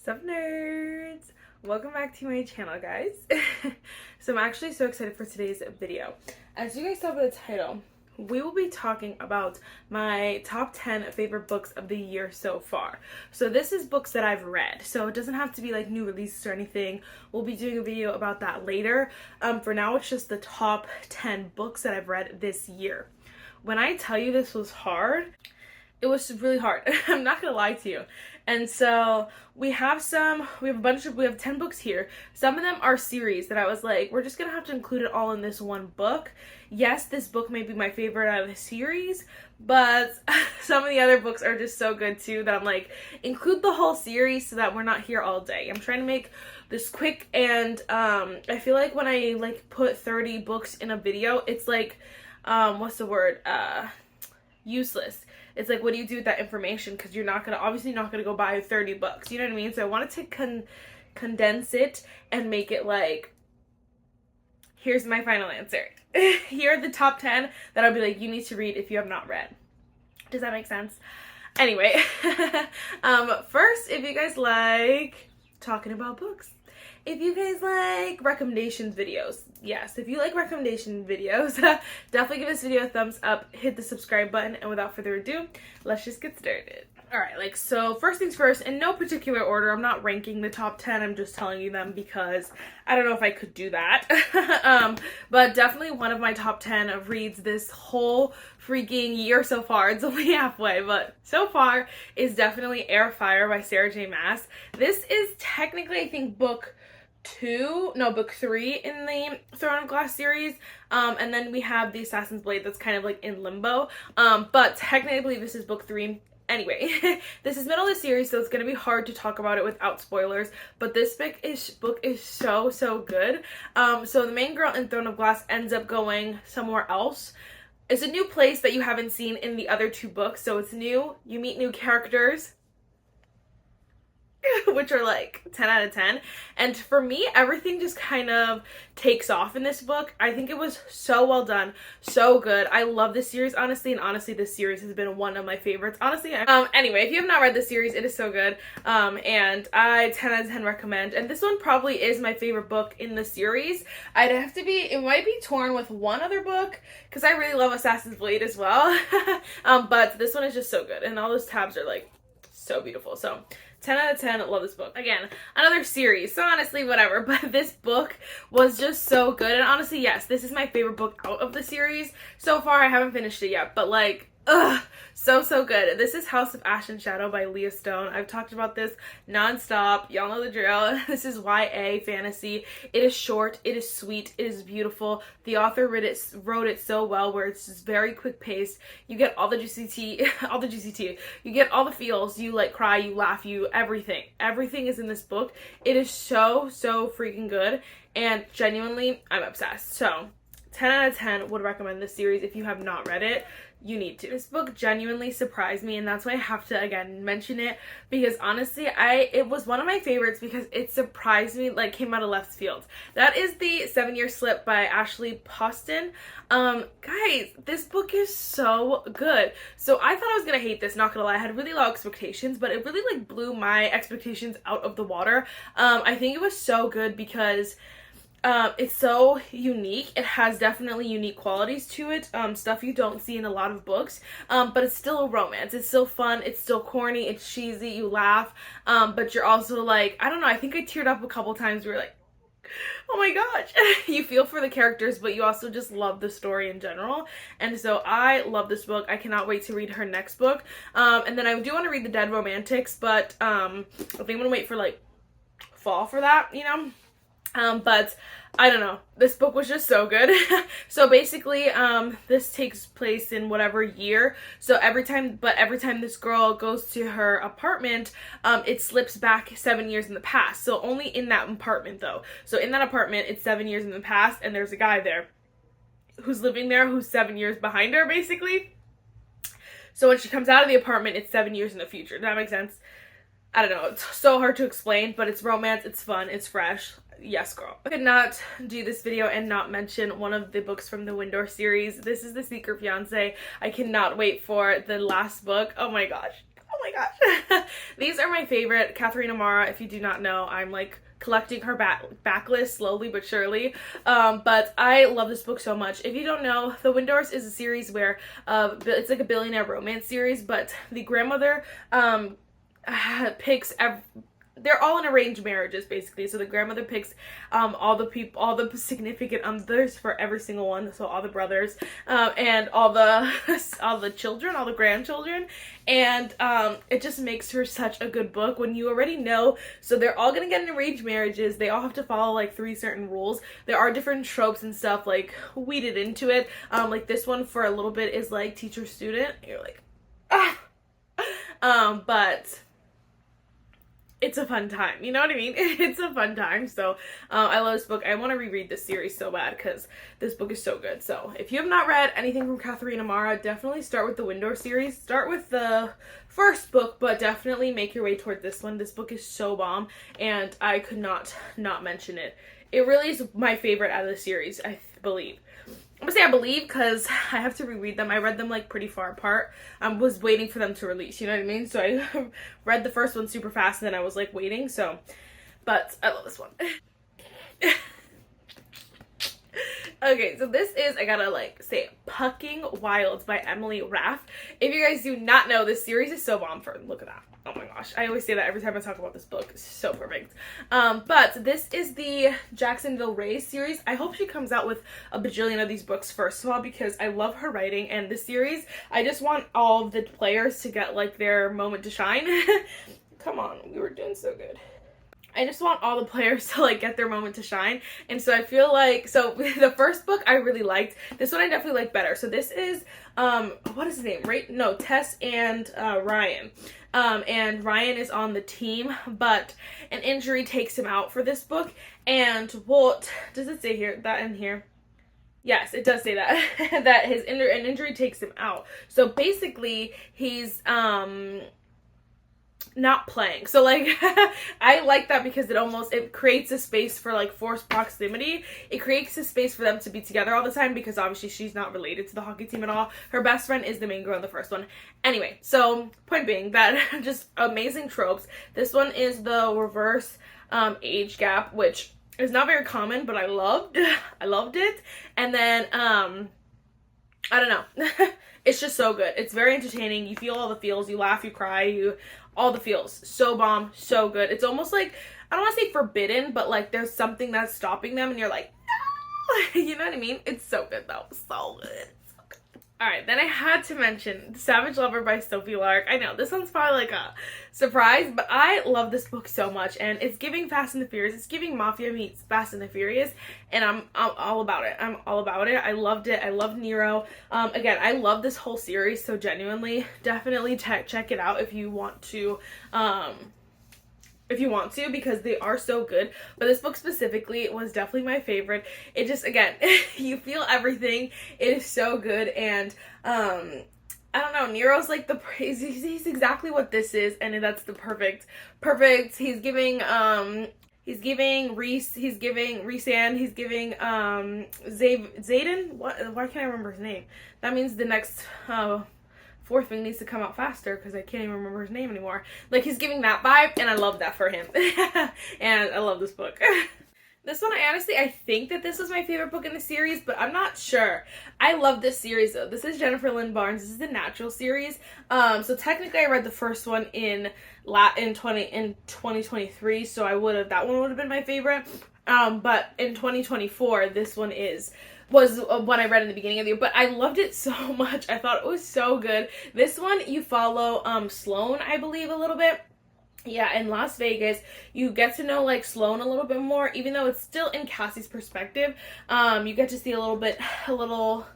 Sup nerds! Welcome back to my channel, guys. So I'm actually so excited for today's video. As you guys saw by the title, we will be talking about my top 10 favorite books of the year so far. So this is books that I've read, so it doesn't have to be like new releases or anything. We'll be doing a video about that later. For now, it's just the top 10 books that I've read this year. When I tell you this was hard, it was really hard. I'm not gonna lie to you. And so we have 10 books here. Some of them are series that I was like, we're just gonna have to include it all in this one book. Yes, this book may be my favorite out of the series, but some of the other books are just so good too that I'm like, include the whole series so that we're not here all day. I'm trying to make this quick, and I feel like when I like put 30 books in a video, it's like, what's the word? Useless. It's like, what do you do with that information? Because you're obviously not gonna go buy 30 books. You know what I mean? So I wanted to condense it and make it like, here's my final answer. Here are the top 10 that I'll be like, you need to read if you have not read. Does that make sense? Anyway, first, if you guys like talking about books, if you guys like recommendations videos, yes, if you like recommendation videos, definitely give this video a thumbs up, hit the subscribe button, and without further ado, let's just get started. Alright, so first things first, in no particular order, I'm not ranking the top 10, I'm just telling you them because I don't know if I could do that. But definitely one of my top 10 reads this whole freaking year so far. It's only halfway, but so far is definitely Air Fire by Sarah J. Maas. This is technically, I think, book 3 in the Throne of Glass series, and then we have the Assassin's Blade that's kind of like in limbo, but technically I believe this is book 3. Anyway, this is middle of the series, so it's gonna be hard to talk about it without spoilers, but this book is so good. So the main girl in Throne of Glass ends up going somewhere else. It's a new place that you haven't seen in the other 2 books, so it's new, you meet new characters, which are like 10 out of 10, and for me everything just kind of takes off in this book. I think it was so well done, so good. I love this series, honestly, and honestly this series has been one of my favorites, honestly. Anyway, if you have not read this series, it is so good, and I 10 out of 10 recommend, and this one probably is my favorite book in the series. It might be torn with one other book because I really love Assassin's Blade as well. But this one is just so good, and all those tabs are like so beautiful. So 10 out of 10, love this book. Again, another series, so honestly, whatever, but this book was just so good, and honestly, yes, this is my favorite book out of the series. So far, I haven't finished it yet, but like, so good. This is House of Ash and Shadow by Leah Stone. I've talked about this non-stop. Y'all know the drill. This is YA fantasy. It is short, it is sweet, it is beautiful. The author wrote it so well where it's just very quick paced. You get all the juicy tea, You get all the feels. You like cry, you laugh, everything. Everything is in this book. It is so freaking good, and genuinely, I'm obsessed. So 10 out of 10 would recommend this series. If you have not read it, you need to. This book genuinely surprised me, and that's why I have to again mention it, because honestly it was one of my favorites because it surprised me, like came out of left field. That is the 7-Year Slip by Ashley Poston. Guys, this book is so good. So I thought I was gonna hate this, not gonna lie. I had really low expectations, but it really like blew my expectations out of the water. I think it was so good because it's so unique. It has definitely unique qualities to it, stuff you don't see in a lot of books, but it's still a romance. It's still fun, it's still corny, it's cheesy, you laugh, but you're also like, I don't know, I think I teared up a couple times. We were like, oh my gosh. You feel for the characters, but you also just love the story in general, and so I love this book. I cannot wait to read her next book, and then I do want to read The Dead Romantics, but I think I'm gonna wait for like fall for that, you know. But I don't know, this book was just so good. So basically, this takes place in whatever year, so every time this girl goes to her apartment, it slips back 7 years in the past, so only in that apartment though. So in that apartment, it's 7 years in the past, and there's a guy there who's living there who's 7 years behind her, basically. So when she comes out of the apartment, it's 7 years in the future. Does that make sense? I don't know, it's so hard to explain, but it's romance, it's fun, it's fresh. Yes, girl. I could not do this video and not mention one of the books from the Windor series. This is The Secret Fiancé. I cannot wait for the last book. Oh my gosh. Oh my my gosh. These are my favorite. Catherine O'Mara, if you do not know, I'm like collecting her backlist slowly but surely. But I love this book so much. If you don't know, The Windows is a series where it's like a billionaire romance series, but the grandmother picks they're all in arranged marriages, basically. So the grandmother picks all the significant others for every single one. So all the brothers and all the children, all the grandchildren, and it just makes her such a good book when you already know. So they're all gonna get in arranged marriages. They all have to follow like 3 certain rules. There are different tropes and stuff like weeded into it. Like this one for a little bit is like teacher student. You're like, ah. But it's a fun time, you know what I mean? It's a fun time. So I love this book. I want to reread this series so bad because this book is so good. So if you have not read anything from Catherine O'Mara, definitely start with the Window series. Start with the first book, but definitely make your way toward this one. This book is so bomb, and I could not mention it. It really is my favorite out of the series, I believe. I'm gonna say I believe because I have to reread them. I read them like pretty far apart. I was waiting for them to release, you know what I mean? So I read the first one super fast and then I was like waiting, so. But I love this one. Okay, so this is, I gotta like say it, Pucking Wilds by Emily Raff. If you guys do not know, this series is so bomb for, look at that. Oh my gosh, I always say that every time I talk about this book. It's so perfect. But this is the Jacksonville Rays series. I hope she comes out with a bajillion of these books, first of all, because I love her writing, and this series, I just want all of the players to get like their moment to shine. Come on, we were doing so good. I just want all the players to like get their moment to shine, and so I feel like, so the first book I really liked. This one I definitely like better. So this is what is his name? Right? No, Tess and Ryan. And Ryan is on the team, but an injury takes him out for this book. And what does it say here? That in here? Yes, it does say that that an injury takes him out. So basically, he's not playing. So like I like that because it creates a space for like forced proximity. It creates a space for them to be together all the time because obviously she's not related to the hockey team at all. Her best friend is the main girl in the first one. Anyway, so point being that just amazing tropes. This one is the reverse age gap, which is not very common, but I loved it. And then I don't know. It's just so good. It's very entertaining. You feel all the feels. You laugh, you cry, all the feels. So bomb, so good. It's almost like, I don't want to say forbidden, but like there's something that's stopping them and you're like, no! You know what I mean? It's so good though. So good. Alright, then I had to mention Savage Lover by Sophie Lark. I know, this one's probably like a surprise, but I love this book so much, and it's giving Fast and the Furious. It's giving Mafia meets Fast and the Furious, and I'm all about it. I'm all about it. I loved it. I love Nero. Again, I love this whole series, so genuinely, definitely check it out if you want to, because they are so good. But this book specifically was definitely my favorite. It just, again, you feel everything. It is so good, and I don't know, Nero's like he's exactly what this is, and that's the perfect, he's giving Reese, he's giving Rhysand, he's giving Zayden, why can't I remember his name? That means the next fourth thing needs to come out faster because I can't even remember his name anymore. Like, he's giving that vibe, and I love that for him. And I love this book. This one, I think that this was my favorite book in the series, but I'm not sure. I love this series though. This is Jennifer Lynn Barnes. This is the Natural series. So technically I read the first one in 2023, so that one would have been my favorite. But in 2024, this one was what I read in the beginning of the year, but I loved it so much. I thought it was so good. This one, you follow Sloane, I believe, a little bit. Yeah, in Las Vegas, you get to know, like, Sloane a little bit more, even though it's still in Cassie's perspective. You get to see a little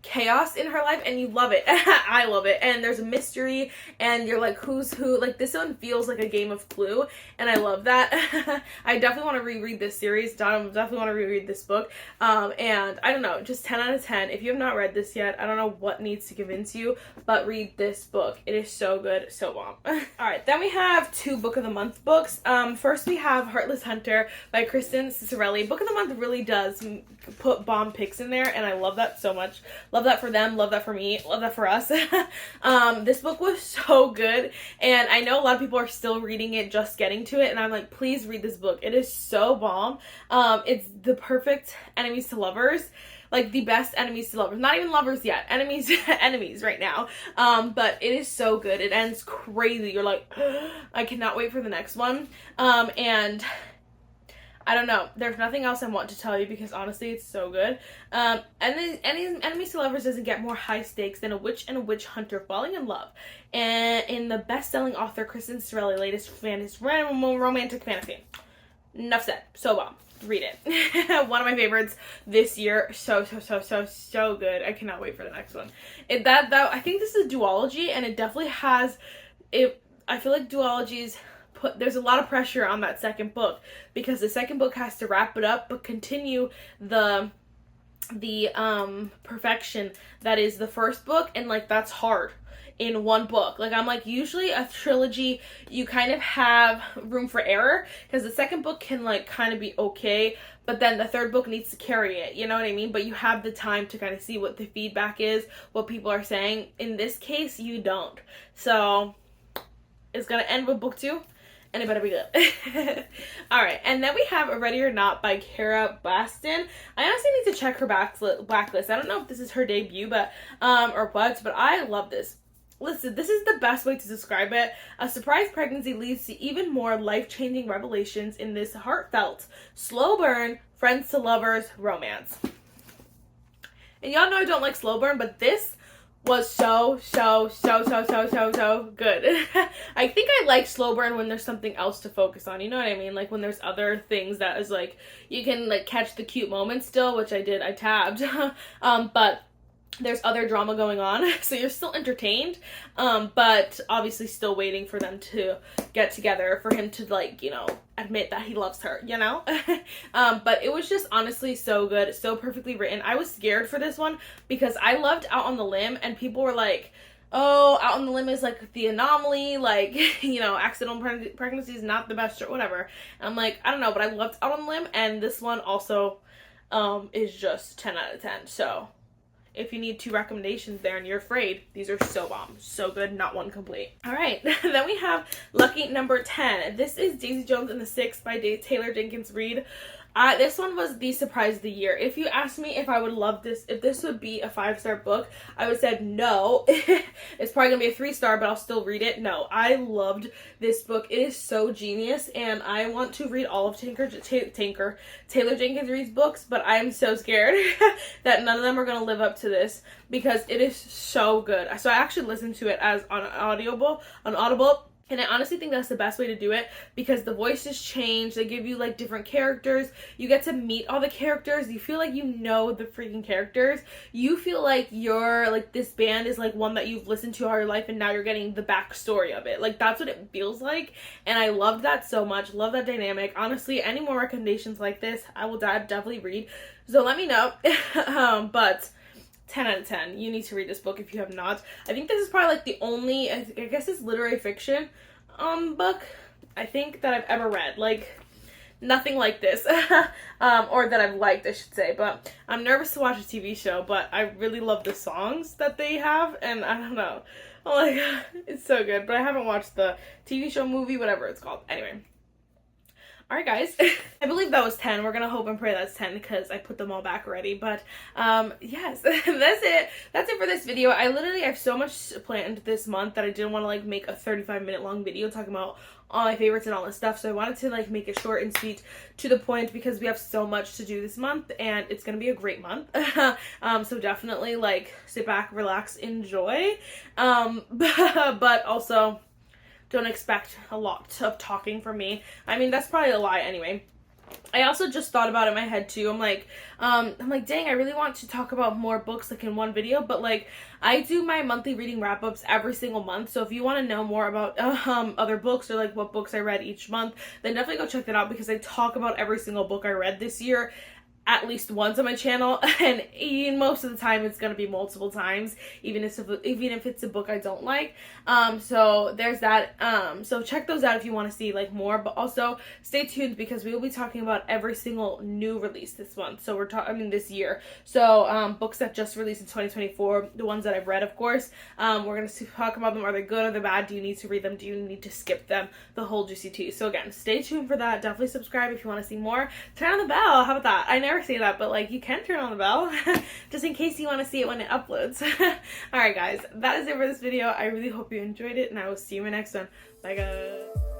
chaos in her life, and you love it. I love it. And there's a mystery, and you're like, who's who? Like, this one feels like a game of Clue, and I love that. I definitely want to reread this series. Definitely want to reread this book. And I don't know, just 10 out of 10. If you have not read this yet, I don't know what needs to convince you, but read this book. It is so good, so bomb. Alright, then we have 2 Book of the Month books. First we have Heartless Hunter by Kristen Cicerelli. Book of the Month really does put bomb picks in there, and I love that so much. Love that for them, love that for me, love that for us. This book was so good, and I know a lot of people are still reading it, just getting to it, and I'm like, please read this book. It is so bomb. It's the perfect enemies to lovers. Like, the best enemies to lovers. Not even lovers yet. Enemies, enemies right now. But it is so good. It ends crazy. You're like, I cannot wait for the next one. And I don't know. There's nothing else I want to tell you because honestly, it's so good. And then enemies to lovers doesn't get more high stakes than a witch and a witch hunter falling in love. And in the best-selling author Kristen Sorelli latest romantic fantasy. Enough said. So bomb. Read it. One of my favorites this year. So good. I cannot wait for the next one. I think this is a duology, and it definitely has it. I feel like duologies there's a lot of pressure on that second book because the second book has to wrap it up but continue the perfection that is the first book, and like that's hard in one book. Like, I'm like, usually a trilogy you kind of have room for error because the second book can like kind of be okay, but then the third book needs to carry it, you know what I mean? But you have the time to kind of see what the feedback is, what people are saying. In this case, you don't. So it's gonna end with book 2, and it better be good. Alright, and then we have Ready or Not by Kara Baston. I honestly need to check her backlist. I don't know if this is her debut, but or what, but I love this. Listen, this is the best way to describe it. A surprise pregnancy leads to even more life-changing revelations in this heartfelt, slow burn, friends to lovers romance. And y'all know I don't like slow burn, but this was so good. I think I like slow burn when there's something else to focus on, you know what I mean? Like when there's other things that is like, you can like catch the cute moments still, which I did, I tabbed. But there's other drama going on, so you're still entertained, but obviously still waiting for them to get together, for him to like, you know, admit that he loves her, you know? But it was just honestly so good, so perfectly written. I was scared for this one because I loved Out on the Limb, and people were like, oh, Out on the Limb is like the anomaly, like, you know, accidental pregnancy is not the best or whatever. And I'm like, I don't know, but I loved Out on the Limb, and this one also is just 10 out of 10, so if you need 2 recommendations there and you're afraid, these are so bomb. So good, not one complete. Alright, then we have lucky number 10. This is Daisy Jones and the Six by Taylor Jenkins Reid. This one was the surprise of the year. If you asked me if I would love this, if this would be a 5-star book, I would say no. It's probably gonna be a 3-star, but I'll still read it. No, I loved this book. It is so genius, and I want to read all of Taylor Jenkins Reid's books, but I am so scared that none of them are gonna live up to this because it is so good. So I actually listened to it as on Audible. And I honestly think that's the best way to do it because the voices change. They give you like different characters. You get to meet all the characters. You feel like you know the freaking characters. You feel like you're like, this band is like one that you've listened to all your life, and now you're getting the backstory of it. Like, that's what it feels like. And I loved that so much. Love that dynamic. Honestly, any more recommendations like this, I will definitely read. So let me know. But 10 out of 10. You need to read this book if you have not. I think this is probably like the only, I guess it's literary fiction book I think that I've ever read. Like, nothing like this. Or that I've liked, I should say. But I'm nervous to watch a TV show, but I really love the songs that they have, and I don't know. Oh my god, it's so good. But I haven't watched the TV show, movie, whatever it's called. Anyway. Alright guys, I believe that was 10. We're gonna hope and pray that's 10 because I put them all back already. But yes, that's it. That's it for this video. I have so much planned this month that I didn't want to like make a 35-minute long video talking about all my favorites and all this stuff. So I wanted to like make it short and sweet, to the point, because we have so much to do this month and it's gonna be a great month. So definitely like sit back, relax, enjoy. But also don't expect a lot of talking from me. I mean, that's probably a lie anyway. I also just thought about it in my head too. I'm like, dang, I really want to talk about more books like in one video, but like I do my monthly reading wrap-ups every single month. So if you want to know more about other books or like what books I read each month, then definitely go check that out because I talk about every single book I read this year at least once on my channel, and most of the time it's going to be multiple times, even if it's a book I don't like. So there's that. So check those out if you want to see like more, but also stay tuned because we will be talking about every single new release this month. So this year. So books that just released in 2024, the ones that I've read, of course. We're going to talk about them. Are they good? Are they bad? Do you need to read them? Do you need to skip them? The whole juicy tea. So again, stay tuned for that. Definitely subscribe if you want to see more. Turn on the bell. How about that? I never say that, but like you can turn on the bell just in case you want to see it when it uploads. Alright guys, that is it for this video. I really hope you enjoyed it, and I will see you in my next one. Bye guys.